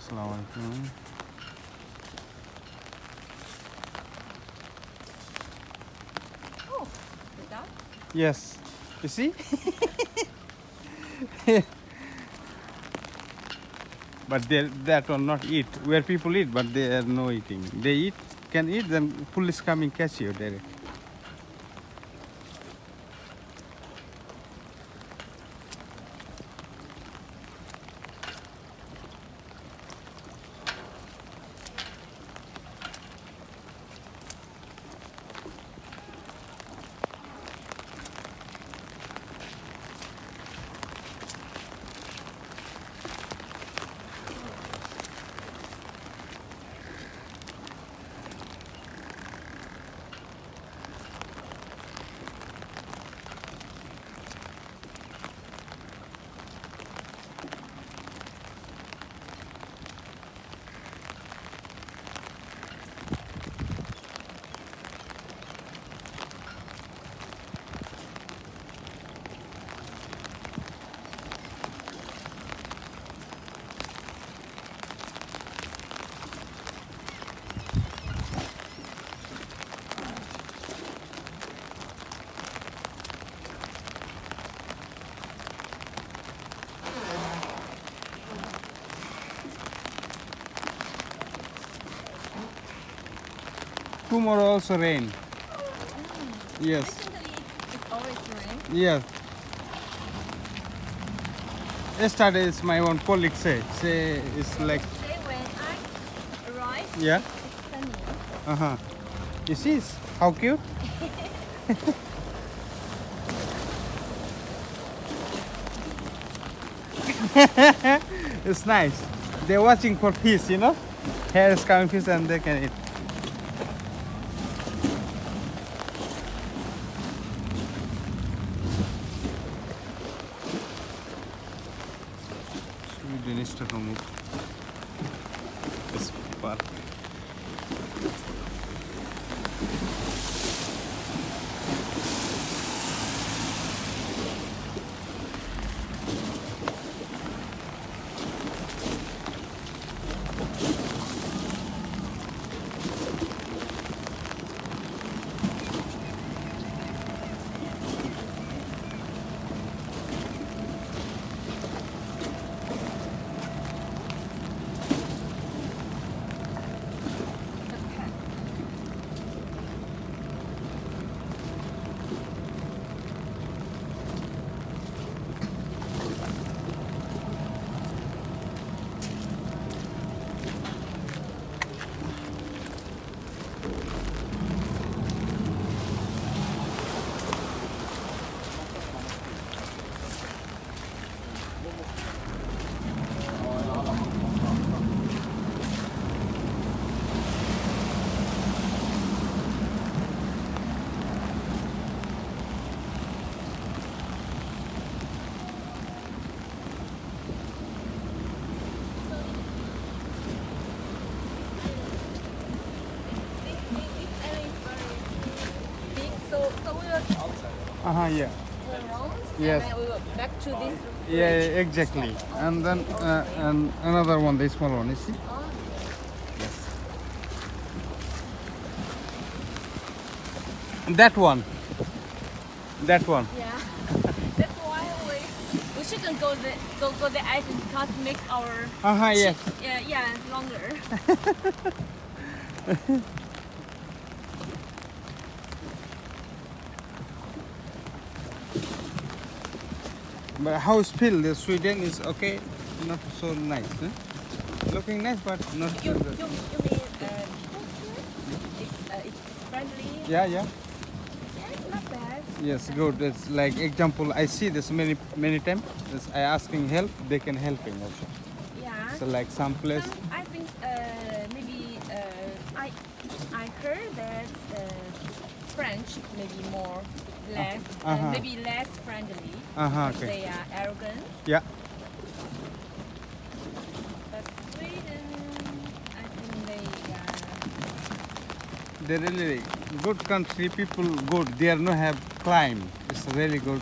Assalamualaikum. Oh, the dog? Yes. You see? But that will not eat. Where people eat, but they are no eating. They eat, can eat, then police come and catch you direct. Tomorrow also rain. Yes. Recently, it's always rain. Yes. Yesterday, is my one colleague say it's like, Today when I arrived, yeah. it's sunny. Uh-huh. You see how cute? It's nice. They're watching for fish, you know. Here is coming fish and they can eat. Sweden is Stockholm. This park. This area is very big, so we will Yeah. turn around Yes. and then we will back to this Yeah, bridge. exactly. And then and another one, the small one, you see? Oh, And that one. That one. yeah. That's why we shouldn't go the item because it makes our Yes. yeah longer. But how feel the Sweden is okay, not so nice. Looking nice, but not You so mean good. people here? It's friendly. Yeah. Yeah, it's not bad. Yes, good. It's like example. I see this many times. I asking help, they can helping also. Yeah. So like some place. I think maybe I heard that French maybe more less maybe less friendly. Because Okay. they are arrogant. Yeah. But Sweden, I think they are. They're really good country. People good. They are no have crime. It's really good.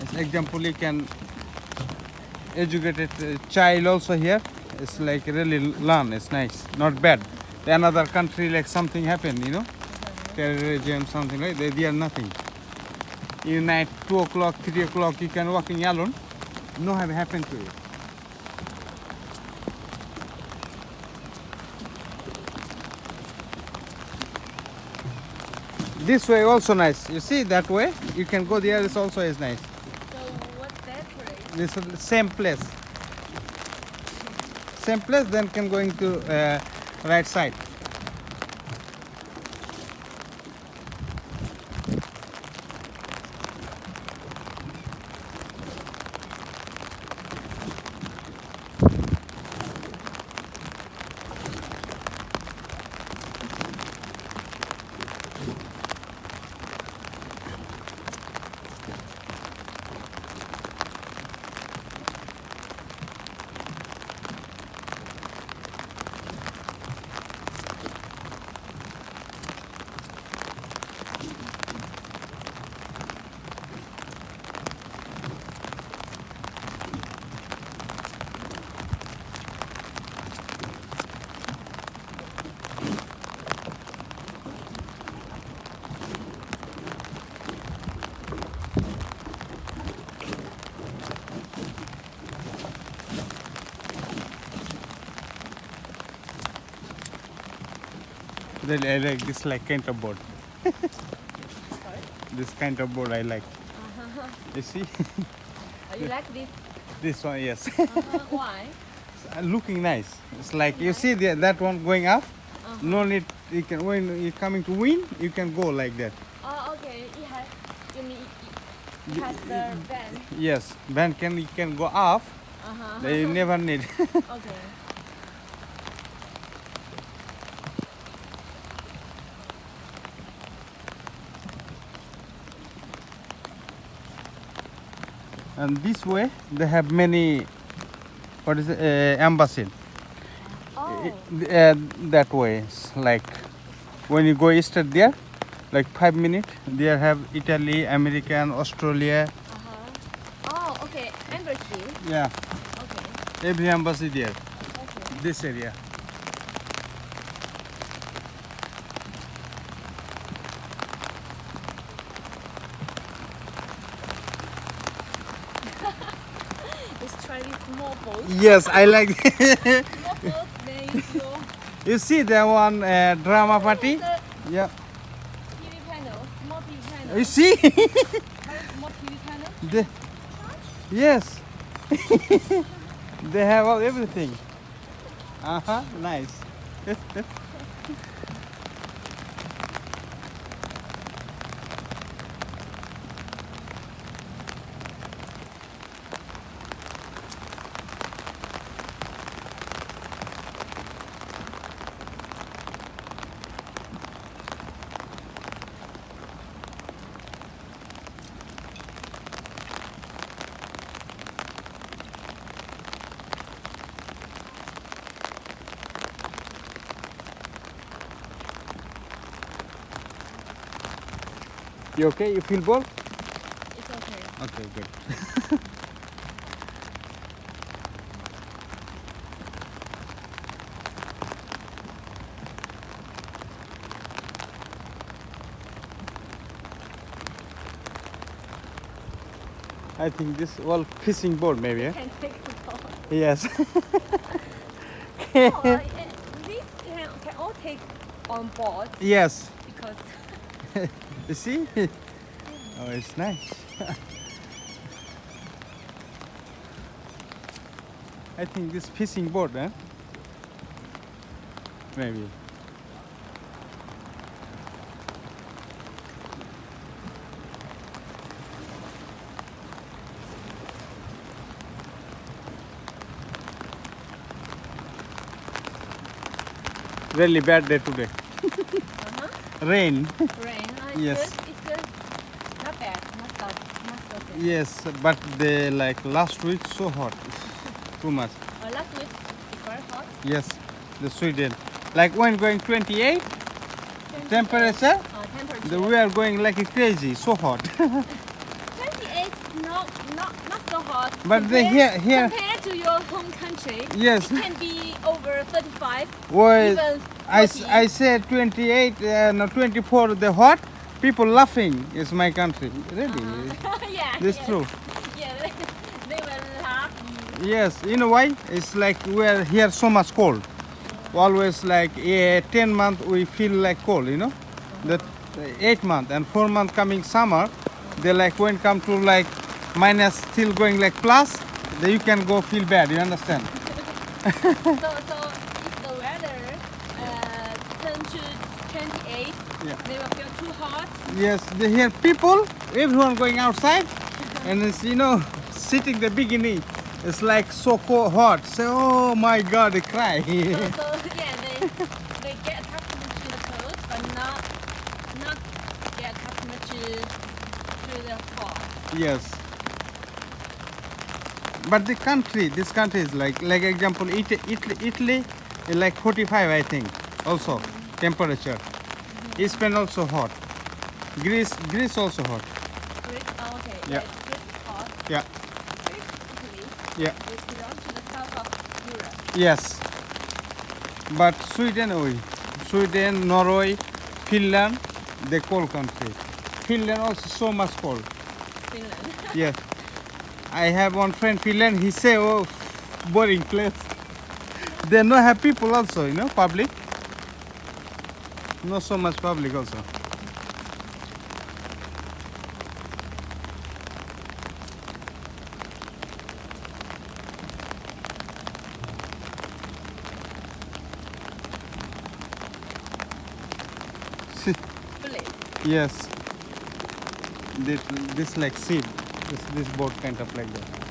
As example, you can educated child also here. It's like really long. It's nice, not bad. Another country like something happened, you know, terrorism, something like that. They are nothing. In night, 2 o'clock, 3 o'clock, you can walking alone. No have happened to you. This way also nice. You see that way? You can go there. This also is nice. So what's that place? This is the same place. Same place. Then can going to right side. Really, I like this like kind of board. This kind of board I like. You see? Oh, you like this? This one, yes. Why? Looking nice. It's like you see that one going up. No need. You can when you're coming to win, you can go like that. Oh, okay. It has. You mean it has the van? Yes, van you can go up. You never need. Okay. And this way they have many. What is it? Embassy. Oh. That way, it's like when you go east there, like 5 minutes. There have Italy, American, Australia. Oh, okay. Embassy. Yeah, Okay. every embassy there. Okay. This area. Let's try this small boat. Yes, I like. Small boat. Then you go. You see that one drama party? It's a Yeah. TV panel. Small TV panel. You see? Very small TV panel. They, yes. They have all everything. Nice. You okay? You feel bored? It's okay. Okay, good. I think this all fishing board maybe. Eh? Can take the boat. Yes. Oh, these can all take on board Yes. because You see? Oh, it's nice. I think this fishing board, huh? Maybe. Really bad day today. Rain. rain. It's Yes. good. It's good. Not bad. Not so bad. Yes, but the like last week so hot. Too much. Last week it's very hot. Yes, the Sweden. Like when going 28 temperature, Temperature. we are going like crazy, so hot. 28, not so hot. But the here compared to your home country. country, Yes. it can be over 35, Well, even I 40. said 28, no 24. The hot people laughing is my country. Really, Yeah, this yes. true. Yeah, they will laugh you. Yes, you know why? It's like we're here so much cold. Always like 10 month we feel like cold, you know. That 8 month and 4 month coming summer, they like when come to like minus still going like plus, then you can go feel bad. You understand? So if the weather 10 to 28, Yeah. they will feel too hot. Yes, they hear people, everyone going outside, and it's sitting the beginning. It's like so cold, hot. So oh my God, they cry. So yeah, they get accustomed to the cold, but not get accustomed to the hot. Yes. But this country is like example, Italy is like 45, I think, also temperature. Spain also hot. Greece also hot. Greece, oh, okay. Yeah. Yes, Greece is hot. Yeah. Greece, Italy, Yeah. it belongs to the south of Europe. Yes. But Sweden, Norway, Finland, they cold country. Finland also so much cold. Finland. Yes. I have one friend Finland. He say, oh, boring place. They no have people also, public. Not so much public also. Village. Yes. This like seed. This boat kind of like that.